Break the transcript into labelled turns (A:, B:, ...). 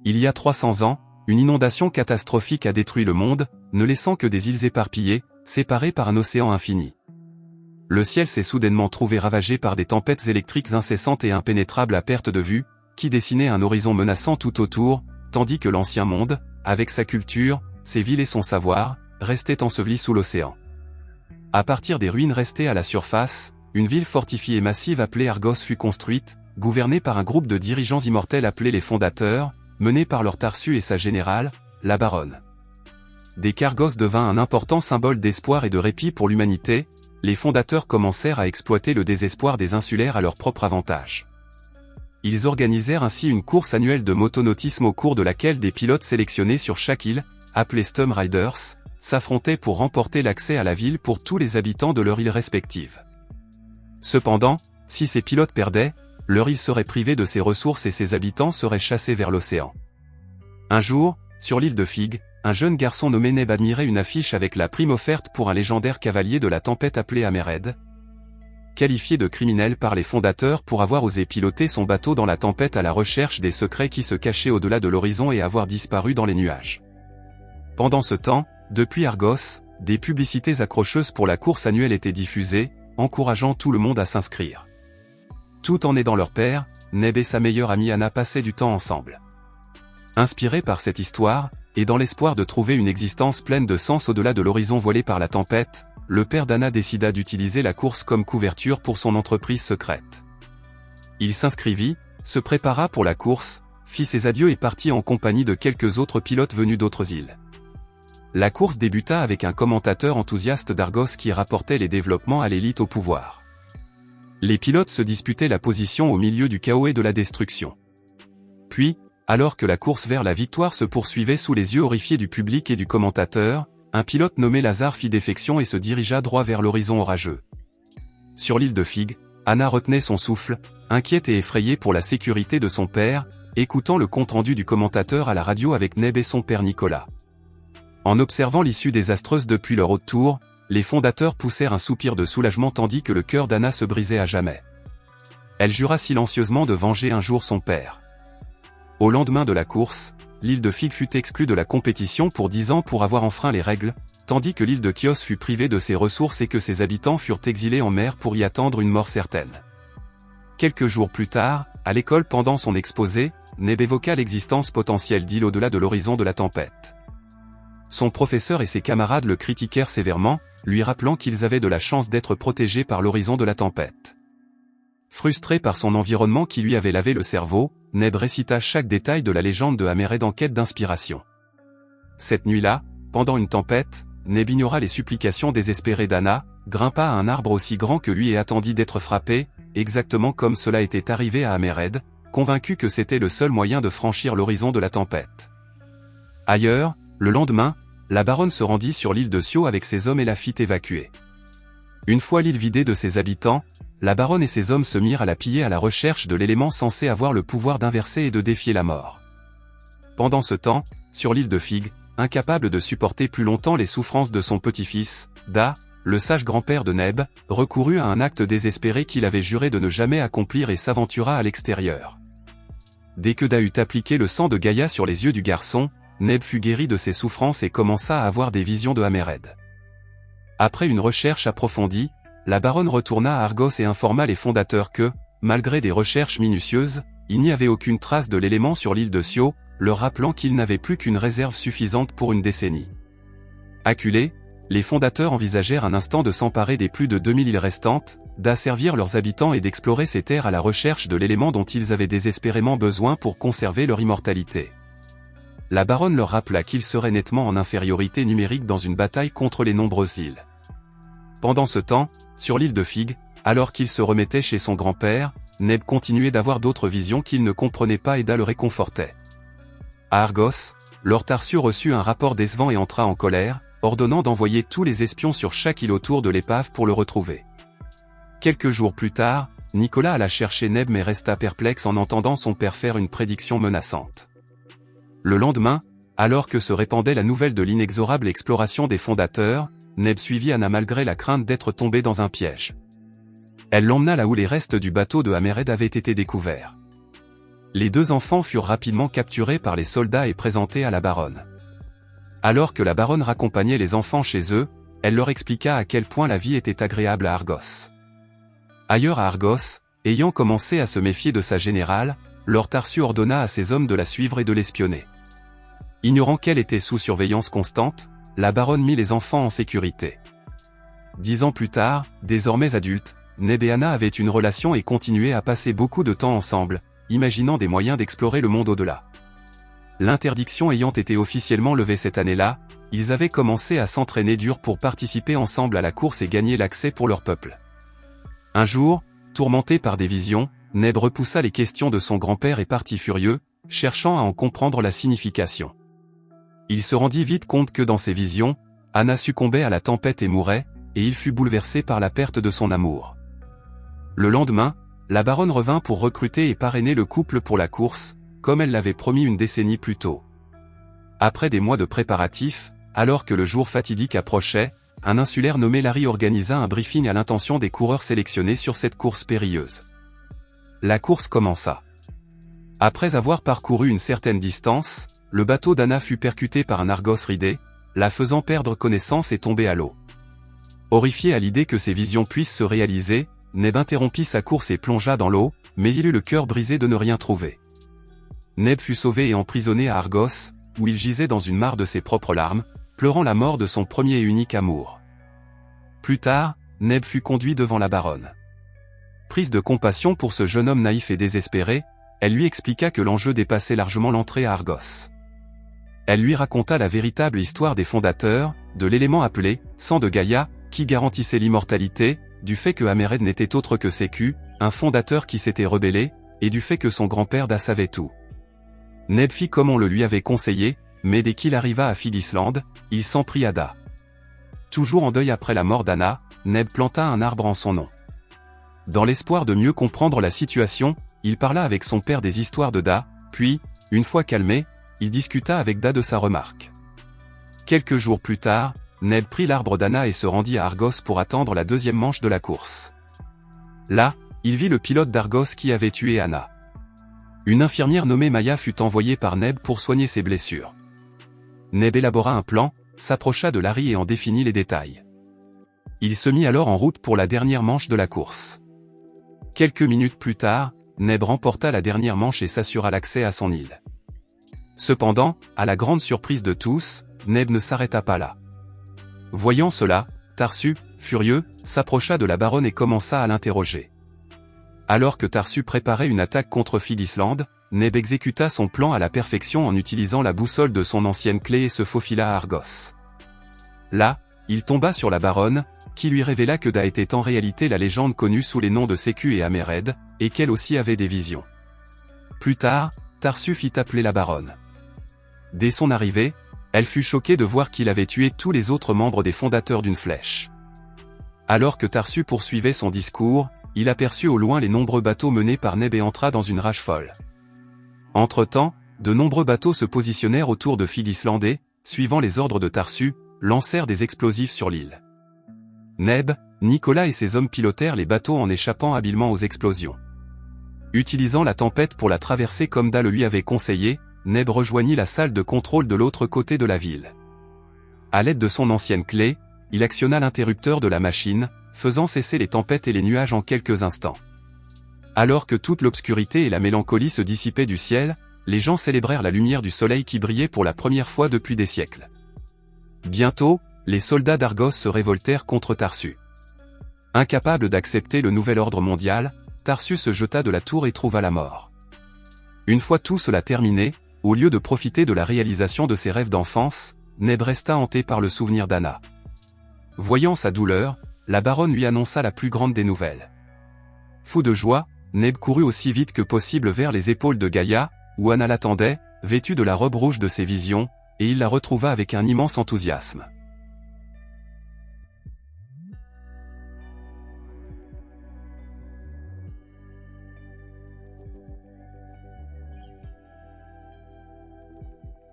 A: Il y a 300 ans, une inondation catastrophique a détruit le monde, ne laissant que des îles éparpillées, séparées par un océan infini. Le ciel s'est soudainement trouvé ravagé par des tempêtes électriques incessantes et impénétrables à perte de vue, qui dessinaient un horizon menaçant tout autour, tandis que l'ancien monde, avec sa culture, ses villes et son savoir, restait enseveli sous l'océan. À partir des ruines restées à la surface, une ville fortifiée et massive appelée Argos fut construite, gouvernée par un groupe de dirigeants immortels appelés les Fondateurs, menés par leur Tarsu et sa générale, la Baronne. Dès qu'Argos devint un important symbole d'espoir et de répit pour l'humanité, les Fondateurs commencèrent à exploiter le désespoir des insulaires à leur propre avantage. Ils organisèrent ainsi une course annuelle de motonautisme au cours de laquelle des pilotes sélectionnés sur chaque île, appelés Storm Riders, s'affrontaient pour remporter l'accès à la ville pour tous les habitants de leur île respective. Cependant, si ces pilotes perdaient, leur île serait privée de ses ressources et ses habitants seraient chassés vers l'océan. Un jour, sur l'île de Fig, un jeune garçon nommé Neb admirait une affiche avec la prime offerte pour un légendaire cavalier de la tempête appelé Amered. Qualifié de criminel par les Fondateurs pour avoir osé piloter son bateau dans la tempête à la recherche des secrets qui se cachaient au-delà de l'horizon et avoir disparu dans les nuages. Pendant ce temps, depuis Argos, des publicités accrocheuses pour la course annuelle étaient diffusées, encourageant tout le monde à s'inscrire. Tout en aidant leur père, Neb et sa meilleure amie Anna passaient du temps ensemble. Inspiré par cette histoire, et dans l'espoir de trouver une existence pleine de sens au-delà de l'horizon voilé par la tempête, le père d'Anna décida d'utiliser la course comme couverture pour son entreprise secrète. Il s'inscrivit, se prépara pour la course, fit ses adieux et partit en compagnie de quelques autres pilotes venus d'autres îles. La course débuta avec un commentateur enthousiaste d'Argos qui rapportait les développements à l'élite au pouvoir. Les pilotes se disputaient la position au milieu du chaos et de la destruction. Puis, alors que la course vers la victoire se poursuivait sous les yeux horrifiés du public et du commentateur, un pilote nommé Lazare fit défection et se dirigea droit vers l'horizon orageux. Sur l'île de Fig, Anna retenait son souffle, inquiète et effrayée pour la sécurité de son père, écoutant le compte-rendu du commentateur à la radio avec Neb et son père Nicolas. En observant l'issue désastreuse depuis leur haute tour, les Fondateurs poussèrent un soupir de soulagement tandis que le cœur d'Anna se brisait à jamais. Elle jura silencieusement de venger un jour son père. Au lendemain de la course, l'île de Fig fut exclue de la compétition pour 10 ans pour avoir enfreint les règles, tandis que l'île de Chios fut privée de ses ressources et que ses habitants furent exilés en mer pour y attendre une mort certaine. Quelques jours plus tard, à l'école pendant son exposé, Neb évoqua l'existence potentielle d'îles au-delà de l'horizon de la tempête. Son professeur et ses camarades le critiquèrent sévèrement, lui rappelant qu'ils avaient de la chance d'être protégés par l'horizon de la tempête. Frustré par son environnement qui lui avait lavé le cerveau, Neb récita chaque détail de la légende de Amered en quête d'inspiration. Cette nuit-là, pendant une tempête, Neb ignora les supplications désespérées d'Anna, grimpa à un arbre aussi grand que lui et attendit d'être frappé, exactement comme cela était arrivé à Amered, convaincu que c'était le seul moyen de franchir l'horizon de la tempête. Ailleurs, le lendemain, la Baronne se rendit sur l'île de Sio avec ses hommes et la fit évacuer. Une fois l'île vidée de ses habitants, la Baronne et ses hommes se mirent à la piller à la recherche de l'élément censé avoir le pouvoir d'inverser et de défier la mort. Pendant ce temps, sur l'île de Fig, incapable de supporter plus longtemps les souffrances de son petit-fils, Da, le sage grand-père de Neb, recourut à un acte désespéré qu'il avait juré de ne jamais accomplir et s'aventura à l'extérieur. Dès que Da eut appliqué le sang de Gaïa sur les yeux du garçon, Neb fut guéri de ses souffrances et commença à avoir des visions de Amered. Après une recherche approfondie, la Baronne retourna à Argos et informa les Fondateurs que, malgré des recherches minutieuses, il n'y avait aucune trace de l'élément sur l'île de Sio, leur rappelant qu'ils n'avaient plus qu'une réserve suffisante pour une décennie. Acculés, les Fondateurs envisagèrent un instant de s'emparer des plus de 2000 îles restantes, d'asservir leurs habitants et d'explorer ces terres à la recherche de l'élément dont ils avaient désespérément besoin pour conserver leur immortalité. La Baronne leur rappela qu'ils seraient nettement en infériorité numérique dans une bataille contre les nombreuses îles. Pendant ce temps, sur l'île de Fig, alors qu'il se remettait chez son grand-père, Neb continuait d'avoir d'autres visions qu'il ne comprenait pas et Da le réconfortait. À Argos, Lord Tarsu reçut un rapport décevant et entra en colère, ordonnant d'envoyer tous les espions sur chaque île autour de l'épave pour le retrouver. Quelques jours plus tard, Nicolas alla chercher Neb mais resta perplexe en entendant son père faire une prédiction menaçante. Le lendemain, alors que se répandait la nouvelle de l'inexorable exploration des Fondateurs, Neb suivit Anna malgré la crainte d'être tombée dans un piège. Elle l'emmena là où les restes du bateau de Amered avaient été découverts. Les deux enfants furent rapidement capturés par les soldats et présentés à la baronne. Alors que la baronne raccompagnait les enfants chez eux, elle leur expliqua à quel point la vie était agréable à Argos. Ailleurs à Argos, ayant commencé à se méfier de sa générale, Lord Tarsu ordonna à ses hommes de la suivre et de l'espionner. Ignorant qu'elle était sous surveillance constante, la baronne mit les enfants en sécurité. 10 ans plus tard, désormais adultes, Neb et Anna avaient une relation et continuaient à passer beaucoup de temps ensemble, imaginant des moyens d'explorer le monde au-delà. L'interdiction ayant été officiellement levée cette année-là, ils avaient commencé à s'entraîner dur pour participer ensemble à la course et gagner l'accès pour leur peuple. Un jour, tourmenté par des visions, Neb repoussa les questions de son grand-père et partit furieux, cherchant à en comprendre la signification. Il se rendit vite compte que dans ses visions, Anna succombait à la tempête et mourait, et il fut bouleversé par la perte de son amour. Le lendemain, la baronne revint pour recruter et parrainer le couple pour la course, comme elle l'avait promis une décennie plus tôt. Après des mois de préparatifs, alors que le jour fatidique approchait, un insulaire nommé Larry organisa un briefing à l'intention des coureurs sélectionnés sur cette course périlleuse. La course commença. Après avoir parcouru une certaine distance, le bateau d'Anna fut percuté par un Argos ridé, la faisant perdre connaissance et tomber à l'eau. Horrifié à l'idée que ses visions puissent se réaliser, Neb interrompit sa course et plongea dans l'eau, mais il eut le cœur brisé de ne rien trouver. Neb fut sauvé et emprisonné à Argos, où il gisait dans une mare de ses propres larmes, pleurant la mort de son premier et unique amour. Plus tard, Neb fut conduit devant la baronne. Prise de compassion pour ce jeune homme naïf et désespéré, elle lui expliqua que l'enjeu dépassait largement l'entrée à Argos. Elle lui raconta la véritable histoire des fondateurs, de l'élément appelé « sang de Gaïa », qui garantissait l'immortalité, du fait que Améred n'était autre que Sécu, un fondateur qui s'était rebellé, et du fait que son grand-père Da savait tout. Neb fit comme on le lui avait conseillé, mais dès qu'il arriva à Fidisland, il s'en prit à Da. Toujours en deuil après la mort d'Anna, Neb planta un arbre en son nom. Dans l'espoir de mieux comprendre la situation, il parla avec son père des histoires de Da, puis, une fois calmé, il discuta avec Da de sa remarque. Quelques jours plus tard, Neb prit l'arbre d'Anna et se rendit à Argos pour attendre la deuxième manche de la course. Là, il vit le pilote d'Argos qui avait tué Anna. Une infirmière nommée Maya fut envoyée par Neb pour soigner ses blessures. Neb élabora un plan, s'approcha de Larry et en définit les détails. Il se mit alors en route pour la dernière manche de la course. Quelques minutes plus tard, Neb remporta la dernière manche et s'assura l'accès à son île. Cependant, à la grande surprise de tous, Neb ne s'arrêta pas là. Voyant cela, Tarsu, furieux, s'approcha de la baronne et commença à l'interroger. Alors que Tarsu préparait une attaque contre Fidisland, Neb exécuta son plan à la perfection en utilisant la boussole de son ancienne clé et se faufila à Argos. Là, il tomba sur la baronne, qui lui révéla que Da était en réalité la légende connue sous les noms de Sécu et Améred, et qu'elle aussi avait des visions. Plus tard, Tarsu fit appeler la baronne. Dès son arrivée, elle fut choquée de voir qu'il avait tué tous les autres membres des fondateurs d'une flèche. Alors que Tarsu poursuivait son discours, il aperçut au loin les nombreux bateaux menés par Neb et entra dans une rage folle. Entre-temps, de nombreux bateaux se positionnèrent autour de Fidisland et, suivant les ordres de Tarsu, lancèrent des explosifs sur l'île. Neb, Nicolas et ses hommes pilotèrent les bateaux en échappant habilement aux explosions. Utilisant la tempête pour la traverser comme Da le lui avait conseillé, Neb rejoignit la salle de contrôle de l'autre côté de la ville. À l'aide de son ancienne clé, il actionna l'interrupteur de la machine, faisant cesser les tempêtes et les nuages en quelques instants. Alors que toute l'obscurité et la mélancolie se dissipaient du ciel, les gens célébrèrent la lumière du soleil qui brillait pour la première fois depuis des siècles. Bientôt, les soldats d'Argos se révoltèrent contre Tarsu. Incapable d'accepter le nouvel ordre mondial, Tarsu se jeta de la tour et trouva la mort. Une fois tout cela terminé, au lieu de profiter de la réalisation de ses rêves d'enfance, Neb resta hanté par le souvenir d'Anna. Voyant sa douleur, la baronne lui annonça la plus grande des nouvelles. Fou de joie, Neb courut aussi vite que possible vers les épaules de Gaïa, où Anna l'attendait, vêtue de la robe rouge de ses visions, et il la retrouva avec un immense enthousiasme.